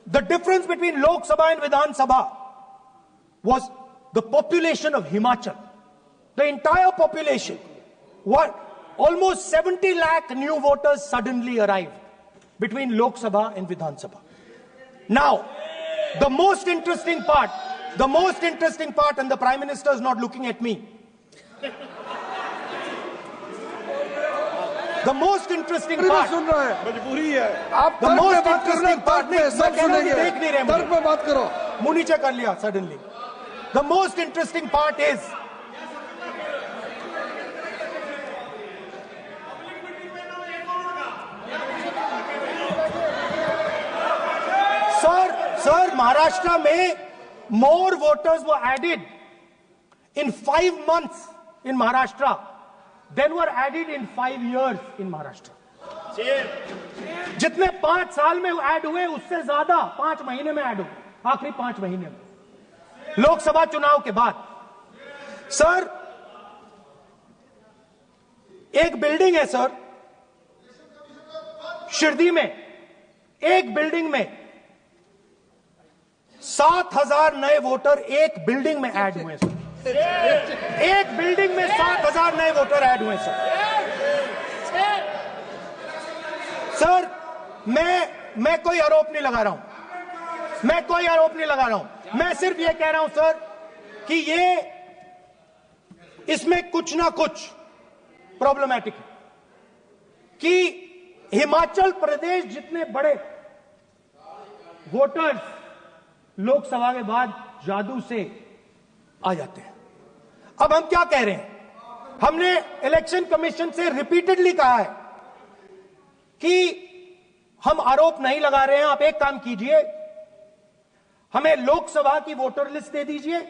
The difference between Lok Sabha and Vidhan Sabha was the population of Himachal. The entire population. Almost 70 lakh new voters suddenly arrived between Lok Sabha and Vidhan Sabha. Now, the most interesting part, and the Prime Minister is not looking at me. The most interesting part, suddenly. The most interesting part is, Sir, Maharashtra mein more voters were added in 5 months in Maharashtra than were added in 5 years in Maharashtra. जितने 5 साल में add हुए उससे ज्यादा 5 महीने में add हुए, आखिरी 5 महीने में लोकसभा चुनाव के बाद। सर, एक बिल्डिंग है सर शिरडी में, एक बिल्डिंग में 7,000 नए वोटर एक बिल्डिंग में ऐड हुए सर। एक बिल्डिंग में 7,000 नए वोटर ऐड हुए सर। सर, मैं कोई आरोप नहीं लगा रहा हूं, मैं सिर्फ ये कह रहा हूं सर कि इसमें कुछ ना कुछ प्रॉब्लमैटिक है कि हिमाचल प्रदेश जितने बड़े वोटर्स लोकसभा के बाद जादू से आ जाते हैं। अब हम क्या कह रहे हैं, हमने इलेक्शन कमीशन से रिपीटेडली कहा है कि हम आरोप नहीं लगा रहे हैं, आप एक काम कीजिए, हमें लोकसभा की वोटर लिस्ट दे दीजिए,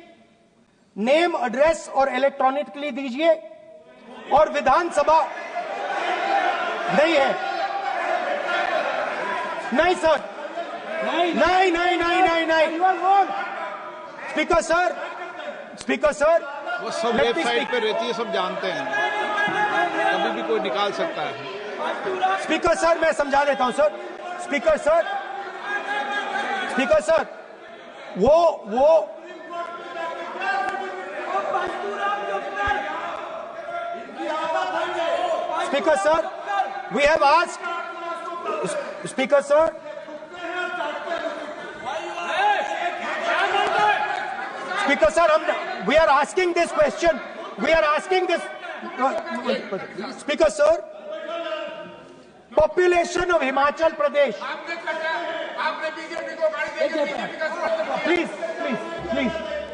नेम, एड्रेस और इलेक्ट्रॉनिकली दीजिए, और विधानसभा नहीं है। नहीं सर, नहीं। स्पीकर सर, वो सब वेबसाइट पे रहती है, सब जानते हैं, कभी भी कोई निकाल सकता है। स्पीकर सर, मैं समझा देता हूं सर। स्पीकर सर, वो speaker sir, we have asked, speaker sir, Speaker sir, we are asking this question. Speaker sir, population of Himachal Pradesh. Please.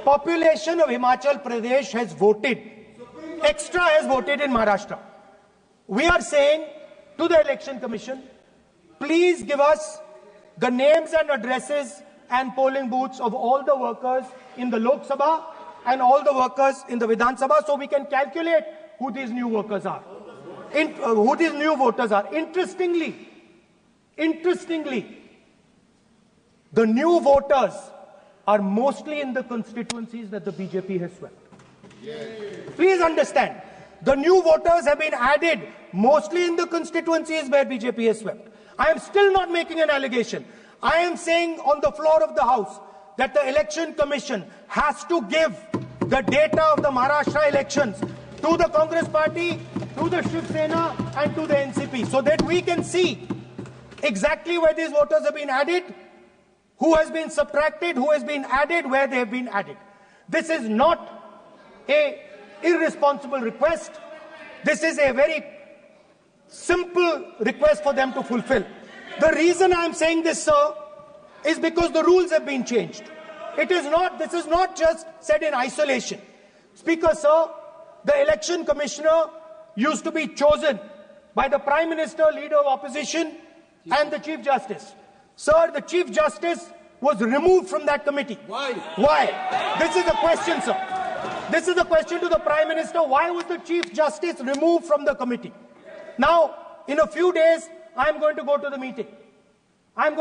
Population of Himachal Pradesh has voted. Extra has voted in Maharashtra. We are saying to the Election Commission, please give us the names and addresses and polling booths of all the workers in the Lok Sabha and all the workers in the Vidhan Sabha, so we can calculate who these new workers are, who these new voters are. Interestingly, the new voters are mostly in the constituencies that the BJP has swept. Please understand, the new voters have been added mostly in the constituencies where BJP has swept. I am still not making an allegation. I am saying on the floor of the House that the Election Commission has to give the data of the Maharashtra elections to the Congress Party, to the Shiv Sena and to the NCP, so that we can see exactly where these voters have been added, who has been subtracted, who has been added, where they have been added. This is not an irresponsible request. This is a very simple request for them to fulfill. The reason I am saying this, sir, is because the rules have been changed. This is not just said in isolation. Speaker, sir, the election commissioner used to be chosen by the Prime Minister, Leader of Opposition, and the Chief Justice. Sir, the Chief Justice was removed from that committee. Why? This is the question, sir. This is the question to the Prime Minister. Why was the Chief Justice removed from the committee? Now, in a few days, I am going to go to the meeting. There's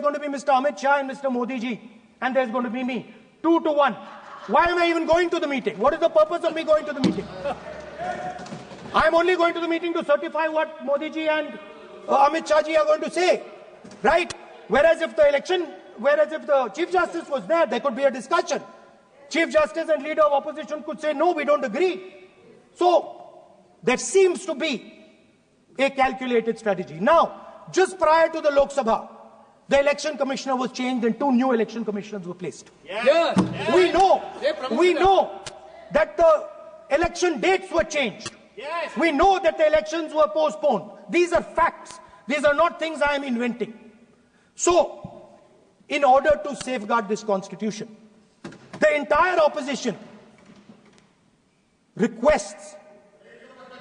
going to be Mr. Amitshah and Mr. Modi ji, and there's going to be me. 2-1. Why am I even going to the meeting? What is the purpose of me going to the meeting? I'm only going to the meeting to certify what Modi ji and Amitshah ji are going to say. Right? Whereas if the Chief Justice was there could be a discussion. Chief Justice and leader of opposition could say, no, we don't agree. So there seems to be a calculated strategy. Now, just prior to the Lok Sabha, the election commissioner was changed and 2 new election commissioners were placed. Yes. We know that the election dates were changed. Yes. We know that the elections were postponed. These are facts. These are not things I am inventing. So, in order to safeguard this constitution, the entire opposition requests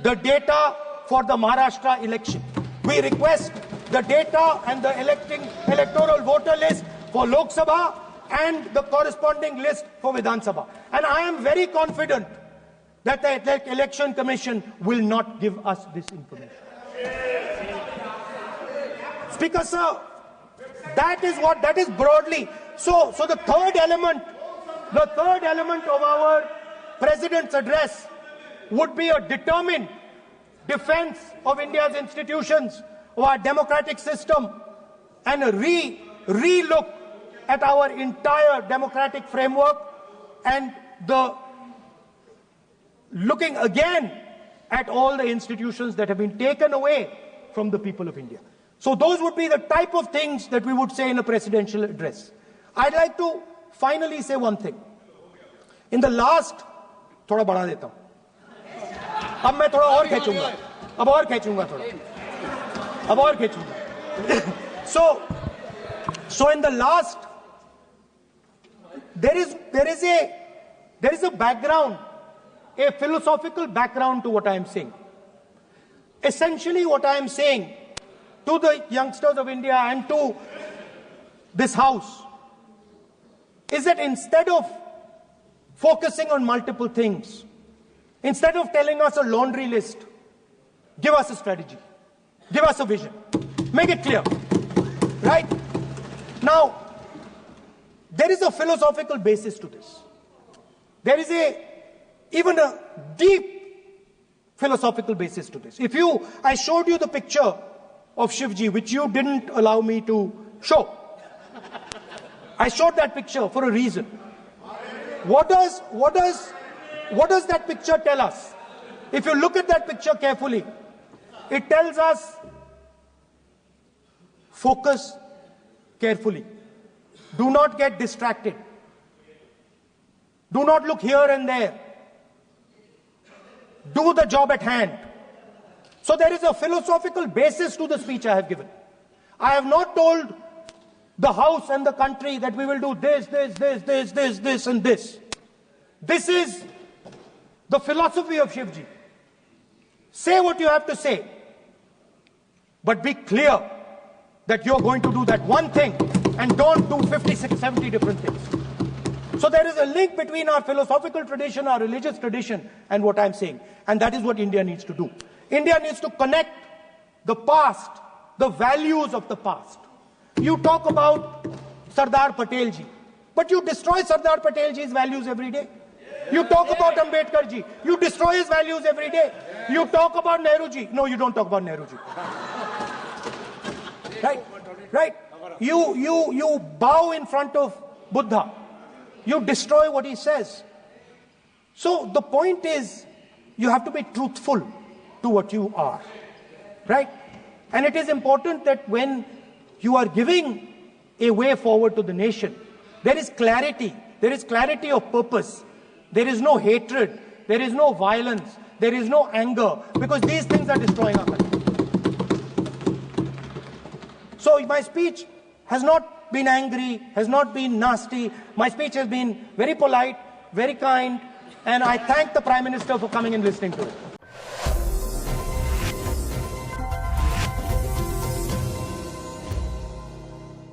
the data for the Maharashtra election. We request the data and the electoral voter list for Lok Sabha and the corresponding list for Vidhan Sabha. And I am very confident that the Election Commission will not give us this information. Speaker sir, that is broadly. So the third element of our President's address would be a determined defense of India's institutions, of our democratic system, and a re-look at our entire democratic framework, and the looking again at all the institutions that have been taken away from the people of India. So those would be the type of things that we would say in a presidential address. I'd like to finally say one thing. In the last, थोड़ा बढ़ा देता हूँ. अब मैं थोड़ा और खींचूंगा. अब और खींचूंगा थोड़ा. अब और खींचूंगा. So in the last, there is a background, a philosophical background to what I am saying. Essentially, what I am saying to the youngsters of India and to this House is that instead of focusing on multiple things, instead of telling us a laundry list, give us a strategy, give us a vision, make it clear, right? Now, there is a philosophical basis to this. There is even a deep philosophical basis to this. I showed you the picture of Shivji, which you didn't allow me to show. I showed that picture for a reason. What does that picture tell us? If you look at that picture carefully, it tells us focus carefully. Do not get distracted. Do not look here and there. Do the job at hand. So there is a philosophical basis to the speech I have given. I have not told the House and the country that we will do this, and this. This is the philosophy of Shivji. Say what you have to say, but be clear that you're going to do that one thing and don't do 56, 70 different things. So there is a link between our philosophical tradition, our religious tradition, and what I'm saying. And that is what India needs to do. India needs to connect the past, the values of the past. You talk about Sardar Patelji, but you destroy Sardar Patelji's values every day. You talk about Ambedkarji, you destroy his values every day. You talk about Nehruji. No, you don't talk about Nehruji. Right? You bow in front of Buddha. You destroy what he says. So the point is, you have to be truthful to what you are. Right? And it is important that when you are giving a way forward to the nation, there is clarity. There is clarity of purpose. There is no hatred. There is no violence. There is no anger. Because these things are destroying our country. So my speech has not been angry, has not been nasty. My speech has been very polite, very kind. And I thank the Prime Minister for coming and listening to it.